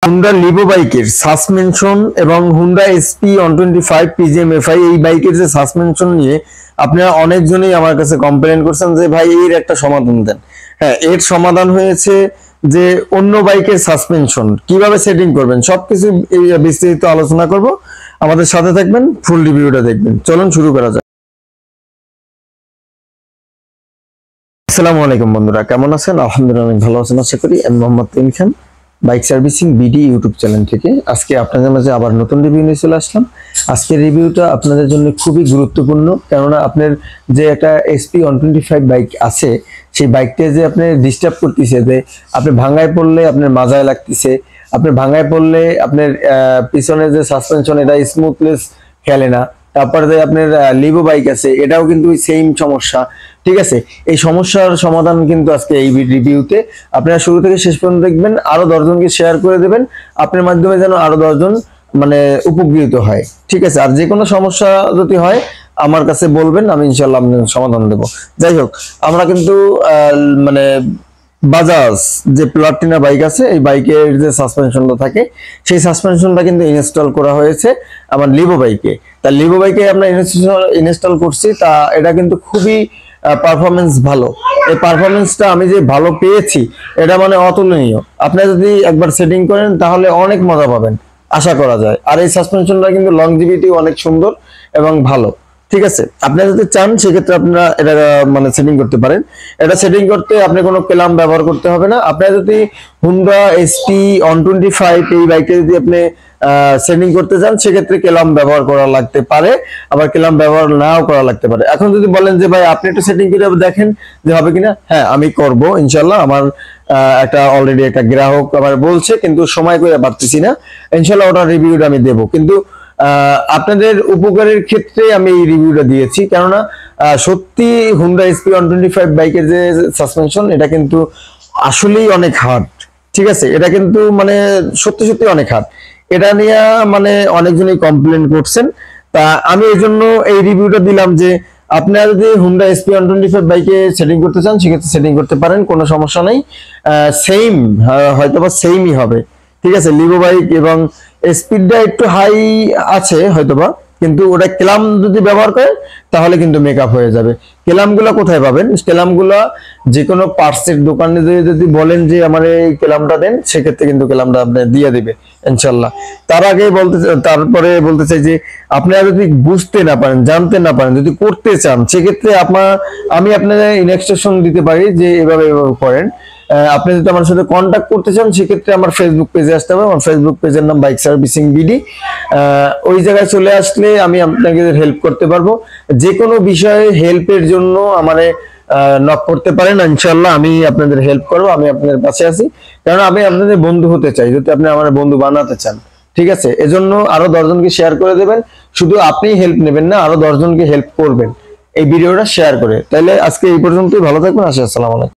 Honda Livo বাইকের suspension এবং Honda SP 125 পিজিএমএফআই এই বাইকের যে সাসপেনশন নিয়ে আপনারা অনেকজনই আমার কাছে কমপ্লেন করছেন যে ভাই এর একটা সমাধান দেন। হ্যাঁ, এর সমাধান হয়েছে যে অন্য বাইকের সাসপেনশন কিভাবে সেটিং করবেন সবকিছু বিস্তারিত আলোচনা করব। আমাদের সাথে থাকবেন, ফুল রিভিউটা দেখবেন। চলুন শুরু করা যাক। আসসালামু আলাইকুম বন্ধুরা, কেমন আছেন? আলহামদুলিল্লাহ অনেক ভালো আছেন আশা করি। আমি Mohammad Tuhin Khan, bike servicing BD YouTube channel থেকে আজকে আপনাদের মাঝে আবার নতুন রিভিউ নিয়ে চলে আসলাম। আজকের রিভিউটা আপনাদের জন্য খুবই গুরুত্বপূর্ণ, কেননা আপনার যে একটা এসপি 125 বাইক আছে সেই বাইকটা যে আপনি ডিস্টার্ব করতেছে, যে আপনি ভাঙায় পড়লে আপনার মাজায় লাগতেছে, আপনি ভাঙায় পড়লে আপনার পিছনে যে সাসপেনশন এটা স্মুথনেস খেলে না। তারপরে যে আপনার লিভো বাইক আছে এটাও কিন্তু সেম সমস্যা। ঠিক আছে, এই সমস্যার সমাধান কিন্তু আজকে এই রিভিউতে আপনারা শুরু থেকে শেষ পর্যন্ত দেখবেন। আরো 10 জনকে শেয়ার করে দেবেন, আপনার মাধ্যমে যেন আরো 10 জন মানে উপকৃত হয়। ঠিক আছে, আর যে কোনো সমস্যা যদি হয় আমার কাছে বলবেন, আমি ইনশাল্লাহ আপনাদের সমাধান দেব। যাই হোক, আমরা কিন্তু মানে বাজাজ যে প্লাটিনা বাইক আছে এই বাইকের যে সাসপেনশনটা থাকে সেই সাসপেনশনটা কিন্তু ইনস্টল করা হয়েছে আমার লিভো বাইকে। তা লিভো বাইকে আমরা ইনস্টল করছি, তা এটা কিন্তু খুবই পারফরমেন্স ভালো। এই পারফরমেন্সটা আমি যে ভালো পেয়েছি এটা মানে অতুলনীয়। আপনি যদি একবার সেটিং করেন তাহলে অনেক মজা পাবেন আশা করা যায়। আর এই সাসপেনশনটা কিন্তু লংজিভিটি অনেক সুন্দর এবং ভালো। ঠিক আছে, আপনি যদি চান সেক্ষেত্রে আপনারা এটা মানে সেটিং করতে পারেন। এটা সেটিং করতে আপনি কোনো ক্লাম ব্যবহার করতে হবে না। আপনারা যদি হুন্ডা এসপি 125 এই বাইকে যদি আপনি সেটিং করতে চান সেক্ষেত্রে ক্লাম ব্যবহার করা লাগতে পারে, আবার ক্লাম ব্যবহার নাও করা লাগতে পারে। এখন যদি বলেন যে ভাই আপনি একটু সেটিং করে দেখেন যে হবে কিনা, হ্যাঁ আমি করব ইনশাল্লাহ। আমার একটা অলরেডি একটা গ্রাহক আবার বলছে, কিন্তু সময় করে পারতেছি না। ইনশাল্লাহ ওটা রিভিউটা আমি দেবো, কিন্তু আপনাদের উপকারের ক্ষেত্রে আমি এই রিভিউটা দিয়েছি। কেননা সত্যি হুন্ডা এসপি 125 বাইকের যে সাসপেনশন এটা কিন্তু আসলেই অনেক হার্ড। ঠিক আছে, এটা কিন্তু মানে সত্যি সত্যি অনেক হার্ড। এটা নিয়ে মানে অনেকজনই কমপ্লেন করছেন। তা আমি এই জন্য এই রিভিউটা দিলাম যে আপনারা যদি হুন্ডা এসপি 125 বাইকে সেটিং করতে চান সেক্ষেত্রে সেটিং করতে পারেন, কোনো সমস্যা নেই। সেম হয়তো বা সেমই হবে। ঠিক আছে, লিভো বাইক এবং স্পিডটা একটু হাই আছে হয়তোবা, কিন্তু ওটা ক্লাম যদি ব্যবহার করেন তাহলে কিন্তু মেকআপ হয়ে যাবে। ক্লামগুলো কোথায় পাবেন? ক্লামগুলো যে কোনো পার্টসের দোকানে যদি বলেন যে আমার এই ক্লামটা দেন সেক্ষেত্রে কিন্তু ক্লামটা আপনি দিয়ে দিবে ইনশাল্লাহ। তার আগে তারপরে বলতে চাই যে আপনারা যদি বুঝতে না পারেন, জানতে না পারেন, যদি করতে চান সেক্ষেত্রে আমি আপনাদের ইনস্ট্রাকশন দিতে পারি যে এভাবে এভাবে করেন। আপনি যদি আমার সাথে কন্ট্যাক্ট করতে চান সেক্ষেত্রে আমার ফেসবুক পেজে আসতে হবে। আমার ফেসবুক পেজের নাম বাইক সার্ভিসিং বিডি। ওই জায়গায় চলে আসলে আমি আপনাকে হেল্প করতে পারবো। যে কোনো বিষয়ে হেল্পের জন্য আমারে নক করতে পারেন, ইনশাল্লাহ আমি আপনাদের হেল্প করবো। আমি আপনাদের পাশে আছি, কারণ আমি আপনাদের বন্ধু হতে চাই, যদি আপনি আমার বন্ধু বানাতে চান। ঠিক আছে, এজন্য আরো 10 জনকে শেয়ার করে দেবেন। শুধু আপনি হেল্প নেবেন না, আরো 10 জনকে হেল্প করবেন এই ভিডিওটা শেয়ার করে। তাহলে আজকে এই পর্যন্তই, ভালো থাকবেন। আসসালামু আলাইকুম।